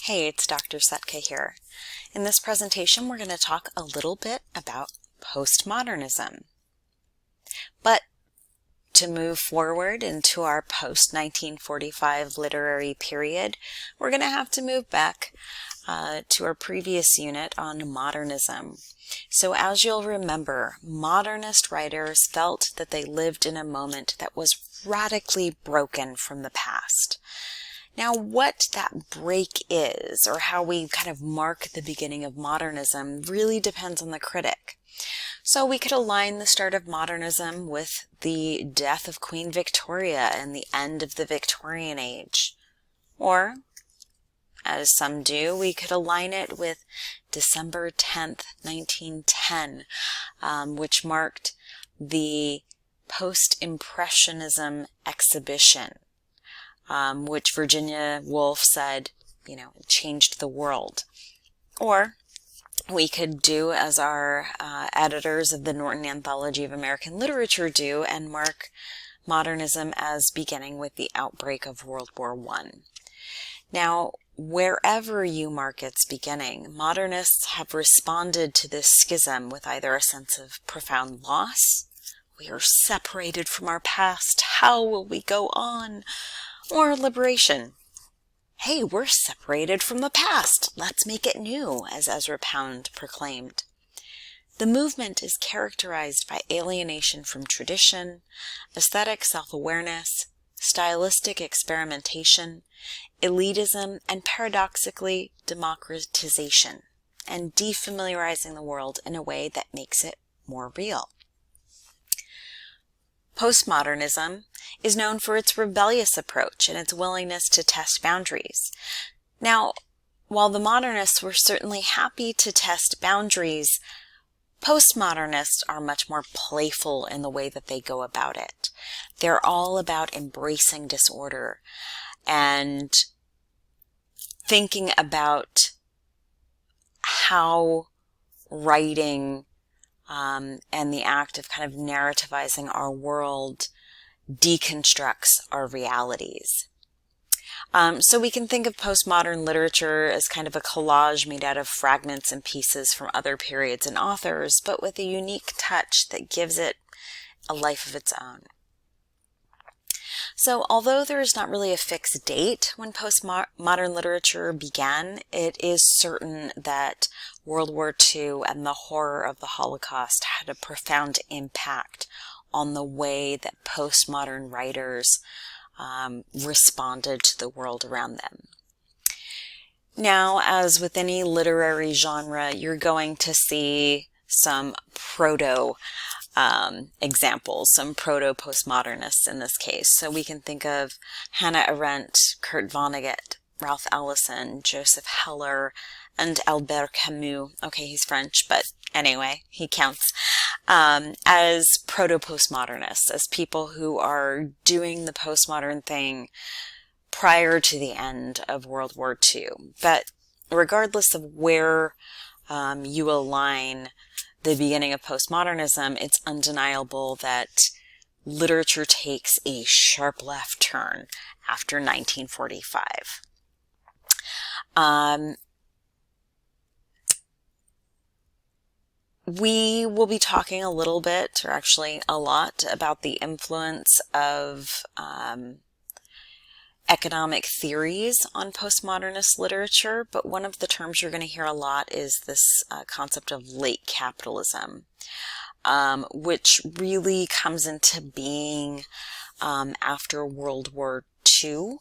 Hey, it's Dr. Setka here. In this presentation, we're going to talk a little bit about postmodernism. But to move forward into our post-1945 literary period, we're going to have to move back to our previous unit on modernism. So as you'll remember, modernist writers felt that they lived in a moment that was radically broken from the past. Now, what that break is, or how we kind of mark the beginning of modernism, really depends on the critic. So we could align the start of modernism with the death of Queen Victoria and the end of the Victorian Age. Or, as some do, we could align it with December 10th, 1910, which marked the Post-Impressionism exhibition. Which Virginia Woolf said, changed the world. Or we could do as our editors of the Norton Anthology of American Literature do and mark modernism as beginning with the outbreak of World War I. Now, wherever you mark its beginning, modernists have responded to this schism with either a sense of profound loss, we are separated from our past, how will we go on? Or liberation. Hey, we're separated from the past. Let's make it new, as Ezra Pound proclaimed. The movement is characterized by alienation from tradition, aesthetic self-awareness, stylistic experimentation, elitism, and paradoxically, democratization, and defamiliarizing the world in a way that makes it more real. Postmodernism is known for its rebellious approach and its willingness to test boundaries. Now, while the modernists were certainly happy to test boundaries, postmodernists are much more playful in the way that they go about it. They're all about embracing disorder and thinking about how writing and the act of kind of narrativizing our world deconstructs our realities. So we can think of postmodern literature as kind of a collage made out of fragments and pieces from other periods and authors, but with a unique touch that gives it a life of its own. So although there is not really a fixed date when postmodern literature began, it is certain that World War II and the horror of the Holocaust had a profound impact on the way that postmodern writers responded to the world around them. Now, as with any literary genre, you're going to see some examples, some proto-postmodernists in this case. So we can think of Hannah Arendt, Kurt Vonnegut, Ralph Ellison, Joseph Heller, and Albert Camus. Okay, he's French, but anyway, he counts. As proto-postmodernists, as people who are doing the postmodern thing prior to the end of World War II. But regardless of where you align the beginning of postmodernism, it's undeniable that literature takes a sharp left turn after 1945. We will be talking a little bit, or actually a lot, about the influence of economic theories on postmodernist literature, but one of the terms you're going to hear a lot is this concept of late capitalism, which really comes into being after World War II.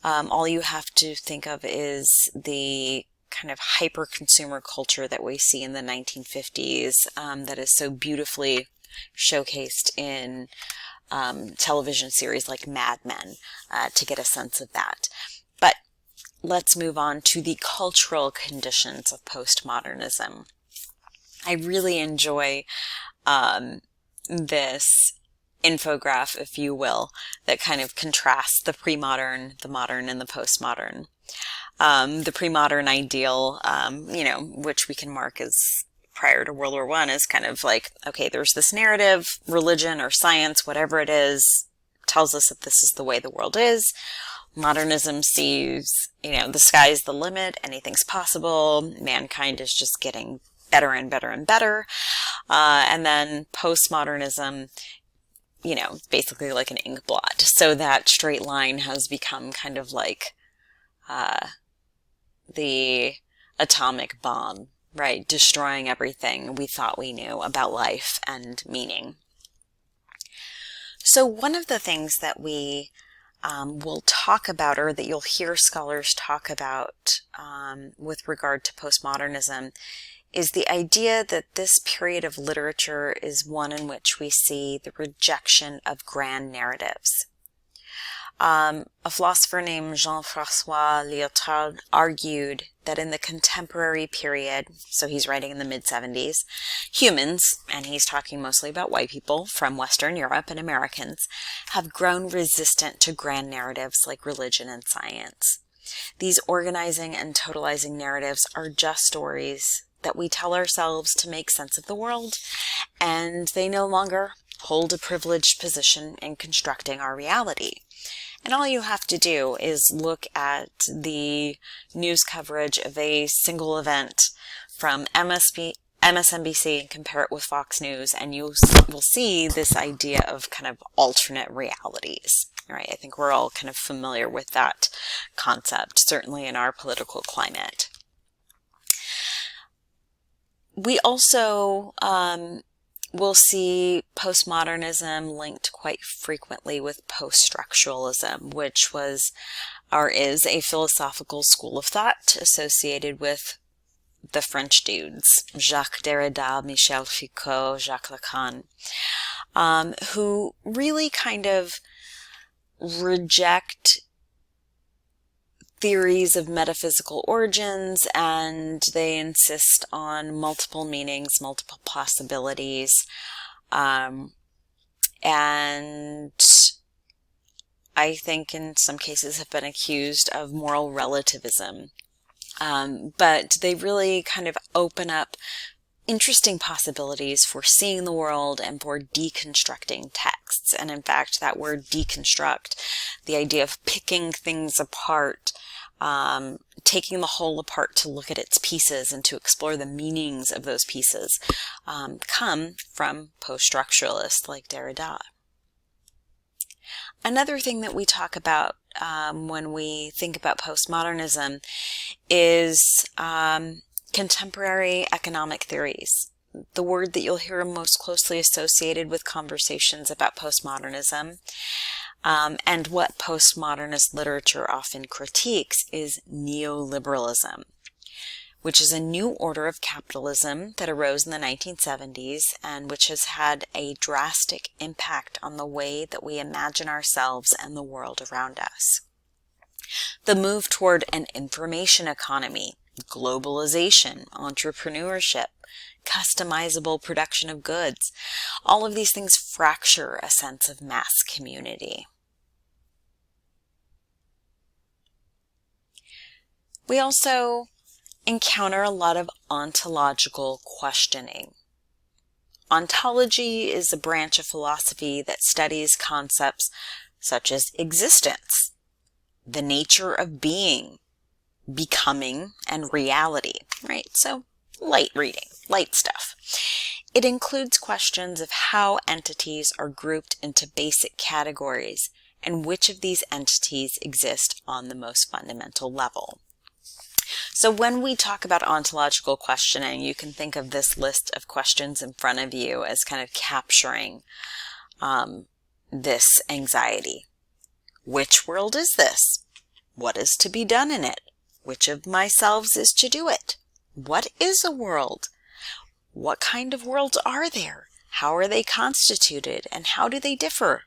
All you have to think of is the kind of hyper-consumer culture that we see in the 1950s that is so beautifully showcased in television series like Mad Men to get a sense of that. But let's move on to the cultural conditions of postmodernism. I really enjoy this infograph, if you will, that kind of contrasts the pre-modern, the modern, and the postmodern. The pre-modern ideal, which we can mark as prior to World War I, is kind of like, okay, there's this narrative, religion or science, whatever it is, tells us that this is the way the world is. Modernism sees, the sky's the limit, anything's possible, mankind is just getting better and better and better. And then postmodernism, basically like an ink blot. So that straight line has become kind of like the atomic bomb, right? Destroying everything we thought we knew about life and meaning. So one of the things that we will talk about, or that you'll hear scholars talk about with regard to postmodernism, is the idea that this period of literature is one in which we see the rejection of grand narratives. A philosopher named Jean-François Lyotard argued that in the contemporary period, so he's writing in the mid-70s, humans, and he's talking mostly about white people from Western Europe and Americans, have grown resistant to grand narratives like religion and science. These organizing and totalizing narratives are just stories that we tell ourselves to make sense of the world, and they no longer hold a privileged position in constructing our reality. And all you have to do is look at the news coverage of a single event from MSNBC and compare it with Fox News, and you will see this idea of kind of alternate realities. Right? I think we're all kind of familiar with that concept, certainly in our political climate. We also will see postmodernism linked quite frequently with post-structuralism, which was or is a philosophical school of thought associated with the French dudes, Jacques Derrida, Michel Foucault, Jacques Lacan, who really kind of reject theories of metaphysical origins, and they insist on multiple meanings, multiple possibilities, and I think in some cases have been accused of moral relativism. But they really kind of open up interesting possibilities for seeing the world and for deconstructing texts. And in fact, that word deconstruct, the idea of picking things apart, taking the whole apart to look at its pieces and to explore the meanings of those pieces, come from post-structuralists like Derrida. Another thing that we talk about when we think about postmodernism is contemporary economic theories. The word that you'll hear most closely associated with conversations about postmodernism and what postmodernist literature often critiques is neoliberalism, which is a new order of capitalism that arose in the 1970s and which has had a drastic impact on the way that we imagine ourselves and the world around us. The move toward an information economy, globalization, entrepreneurship, customizable production of goods, all of these things fracture a sense of mass community. We also encounter a lot of ontological questioning. Ontology is a branch of philosophy that studies concepts such as existence, the nature of being, becoming, and reality, right? So light reading, light stuff. It includes questions of how entities are grouped into basic categories and which of these entities exist on the most fundamental level. So when we talk about ontological questioning, you can think of this list of questions in front of you as kind of capturing this anxiety. Which world is this? What is to be done in it? Which of myselves is to do it? What is a world? What kind of worlds are there? How are they constituted, and how do they differ?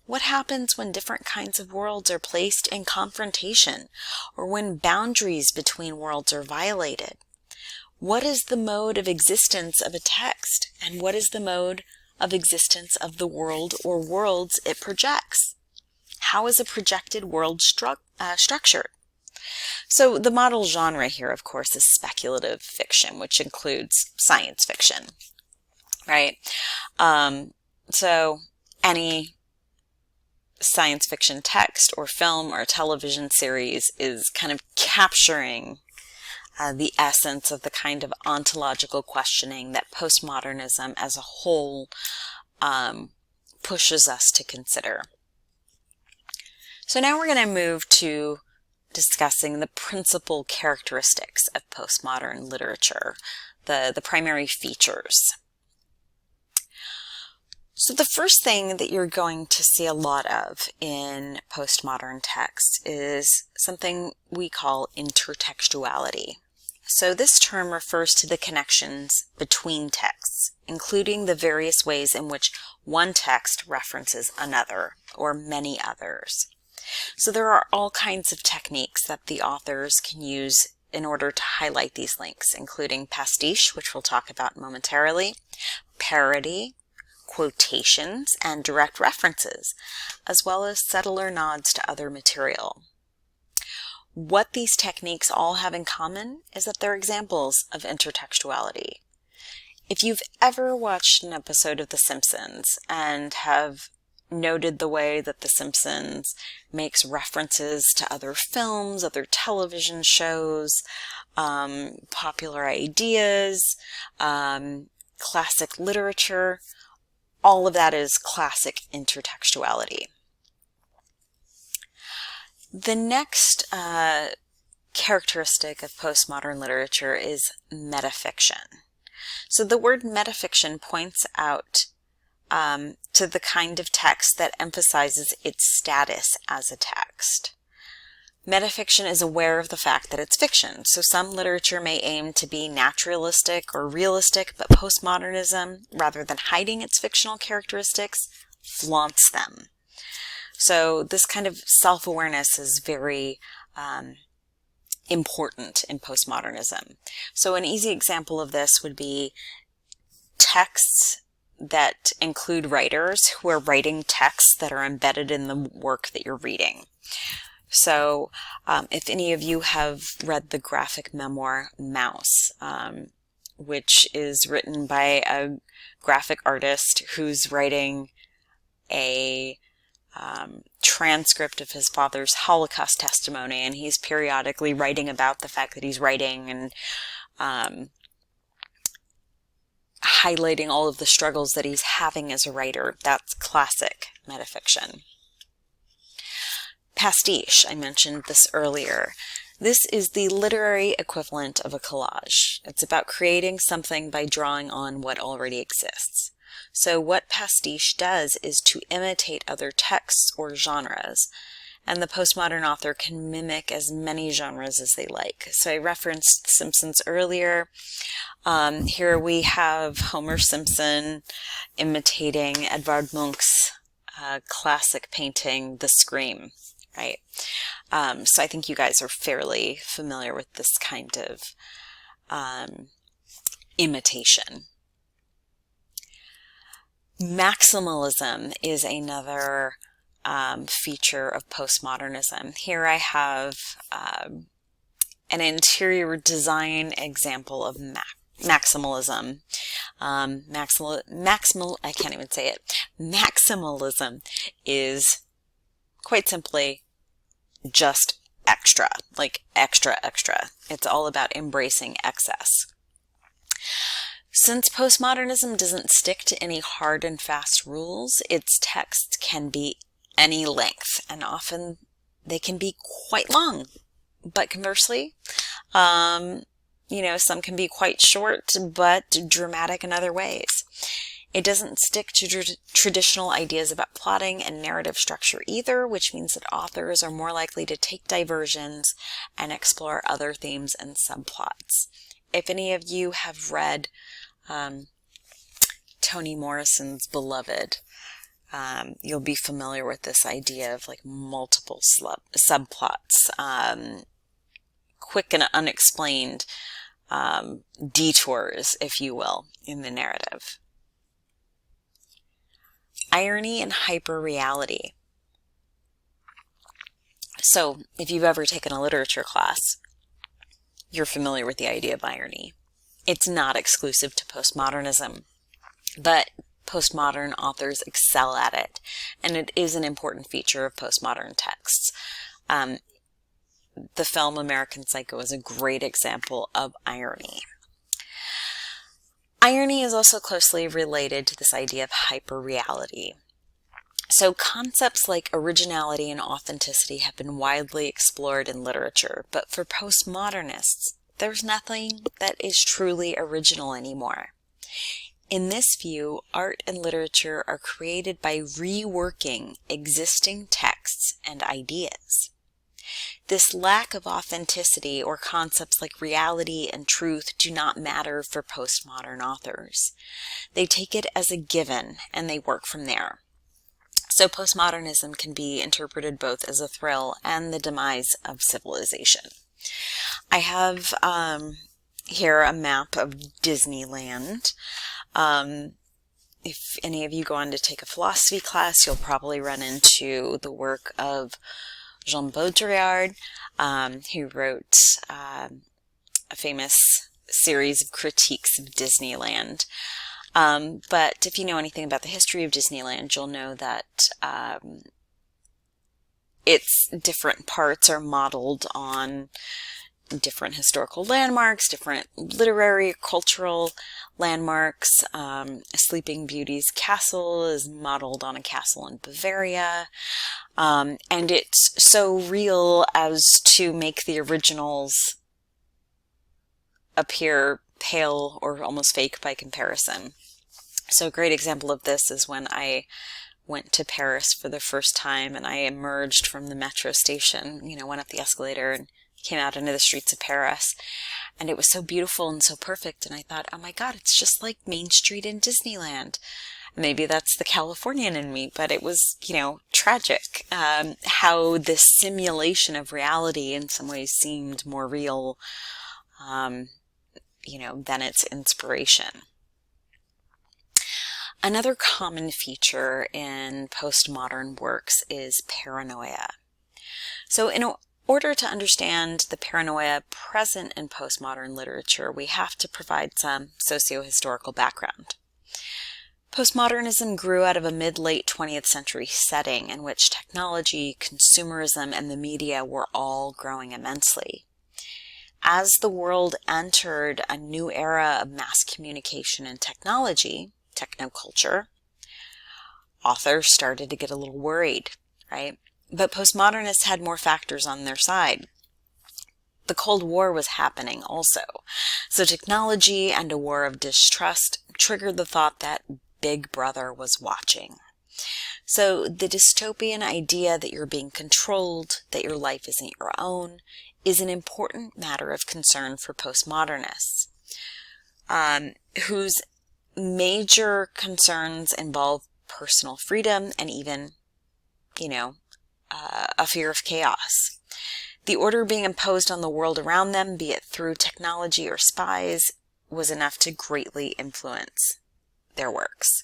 What happens when different kinds of worlds are placed in confrontation, or when boundaries between worlds are violated? What is the mode of existence of a text, and what is the mode of existence of the world or worlds it projects? How is a projected world structured? So the model genre here, of course, is speculative fiction, which includes science fiction, right? So any science fiction text or film or television series is kind of capturing the essence of the kind of ontological questioning that postmodernism as a whole pushes us to consider. So now we're going to move to discussing the principal characteristics of postmodern literature, the primary features. So the first thing that you're going to see a lot of in postmodern texts is something we call intertextuality. So this term refers to the connections between texts, including the various ways in which one text references another or many others. So there are all kinds of techniques that the authors can use in order to highlight these links, including pastiche, which we'll talk about momentarily, parody, quotations, and direct references, as well as subtler nods to other material. What these techniques all have in common is that they're examples of intertextuality. If you've ever watched an episode of The Simpsons and have noted the way that The Simpsons makes references to other films, other television shows, popular ideas, classic literature, all of that is classic intertextuality. The next characteristic of postmodern literature is metafiction. So the word metafiction points out to the kind of text that emphasizes its status as a text. Metafiction is aware of the fact that it's fiction, so some literature may aim to be naturalistic or realistic, but postmodernism, rather than hiding its fictional characteristics, flaunts them. So this kind of self-awareness is very important in postmodernism. So an easy example of this would be texts that include writers who are writing texts that are embedded in the work that you're reading. So if any of you have read the graphic memoir Mouse, which is written by a graphic artist who's writing a transcript of his father's Holocaust testimony, and he's periodically writing about the fact that he's writing and highlighting all of the struggles that he's having as a writer. That's classic metafiction. Pastiche, I mentioned this earlier. This is the literary equivalent of a collage. It's about creating something by drawing on what already exists. So what pastiche does is to imitate other texts or genres, and the postmodern author can mimic as many genres as they like. So I referenced The Simpsons earlier. Here we have Homer Simpson imitating Edvard Munch's classic painting, The Scream, right? So I think you guys are fairly familiar with this kind of imitation. Maximalism is another feature of postmodernism. Here I have an interior design example of maximalism. I can't even say it. Maximalism is quite simply just extra, like extra, extra. It's all about embracing excess. Since postmodernism doesn't stick to any hard and fast rules, its texts can be any length, and often they can be quite long. But conversely, some can be quite short, but dramatic in other ways. It doesn't stick to traditional ideas about plotting and narrative structure either, which means that authors are more likely to take diversions and explore other themes and subplots. If any of you have read Toni Morrison's Beloved, you'll be familiar with this idea of like multiple subplots, quick and unexplained detours, if you will, in the narrative. Irony and hyperreality. So, if you've ever taken a literature class, you're familiar with the idea of irony. It's not exclusive to postmodernism, but postmodern authors excel at it, and it is an important feature of postmodern texts. The film American Psycho is a great example of irony. Irony is also closely related to this idea of hyperreality. So concepts like originality and authenticity have been widely explored in literature, but for postmodernists, there's nothing that is truly original anymore. In this view, art and literature are created by reworking existing texts and ideas. This lack of authenticity, or concepts like reality and truth, do not matter for postmodern authors. They take it as a given and they work from there. So postmodernism can be interpreted both as a thrill and the demise of civilization. I have here a map of Disneyland. If any of you go on to take a philosophy class, you'll probably run into the work of Jean Baudrillard, who wrote a famous series of critiques of Disneyland. But if you know anything about the history of Disneyland, you'll know that its different parts are modeled on different historical landmarks, different literary, cultural landmarks. Sleeping Beauty's castle is modeled on a castle in Bavaria. And it's so real as to make the originals appear pale or almost fake by comparison. So a great example of this is when I went to Paris for the first time and I emerged from the metro station, went up the escalator and came out into the streets of Paris. And it was so beautiful and so perfect. And I thought, oh my God, it's just like Main Street in Disneyland. Maybe that's the Californian in me, but it was, tragic how this simulation of reality in some ways seemed more real, than its inspiration. Another common feature in postmodern works is paranoia. So in order to understand the paranoia present in postmodern literature, we have to provide some socio-historical background. Postmodernism grew out of a mid-late 20th century setting in which technology, consumerism, and the media were all growing immensely. As the world entered a new era of mass communication and technology, technoculture, authors started to get a little worried, right? But postmodernists had more factors on their side. The Cold War was happening also. So technology and a war of distrust triggered the thought that Big Brother was watching. So the dystopian idea that you're being controlled, that your life isn't your own, is an important matter of concern for postmodernists, whose major concerns involve personal freedom and even, a fear of chaos. The order being imposed on the world around them, be it through technology or spies, was enough to greatly influence their works.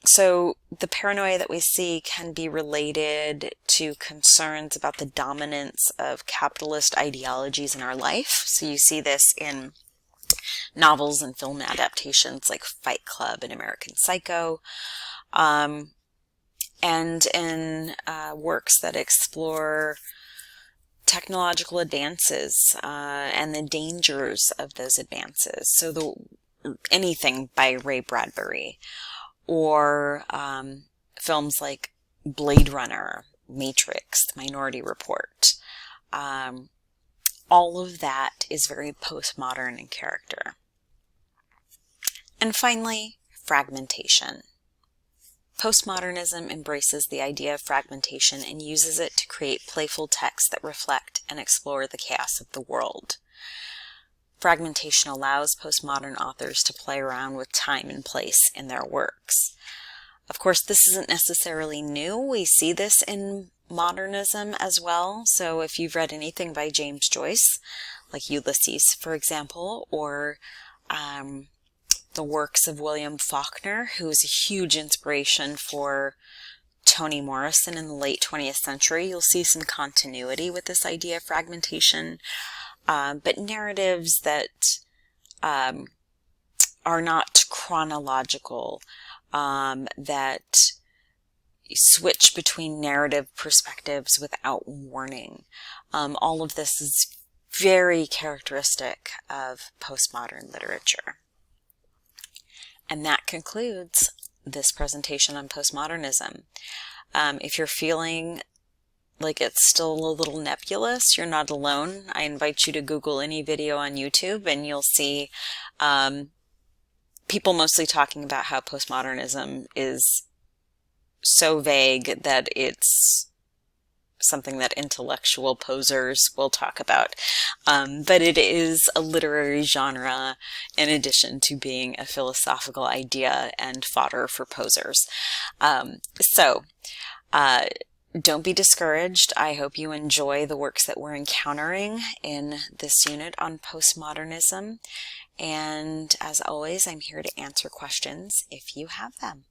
So the paranoia that we see can be related to concerns about the dominance of capitalist ideologies in our life. So you see this in novels and film adaptations like Fight Club and American Psycho, and in works that explore technological advances and the dangers of those advances. So anything by Ray Bradbury, or films like Blade Runner, Matrix, The Minority Report. All of that is very postmodern in character. And finally, fragmentation. Postmodernism embraces the idea of fragmentation and uses it to create playful texts that reflect and explore the chaos of the world. Fragmentation allows postmodern authors to play around with time and place in their works. Of course, this isn't necessarily new. We see this in modernism as well. So if you've read anything by James Joyce, like Ulysses, for example, or the works of William Faulkner, who was a huge inspiration for Toni Morrison in the late 20th century, you'll see some continuity with this idea of fragmentation. But narratives that are not chronological, that switch between narrative perspectives without warning. All of this is very characteristic of postmodern literature. And that concludes this presentation on postmodernism. If you're feeling like it's still a little nebulous, you're not alone. I invite you to Google any video on YouTube and you'll see people mostly talking about how postmodernism is so vague that it's something that intellectual posers will talk about. But it is a literary genre in addition to being a philosophical idea and fodder for posers. Don't be discouraged. I hope you enjoy the works that we're encountering in this unit on postmodernism. And as always, I'm here to answer questions if you have them.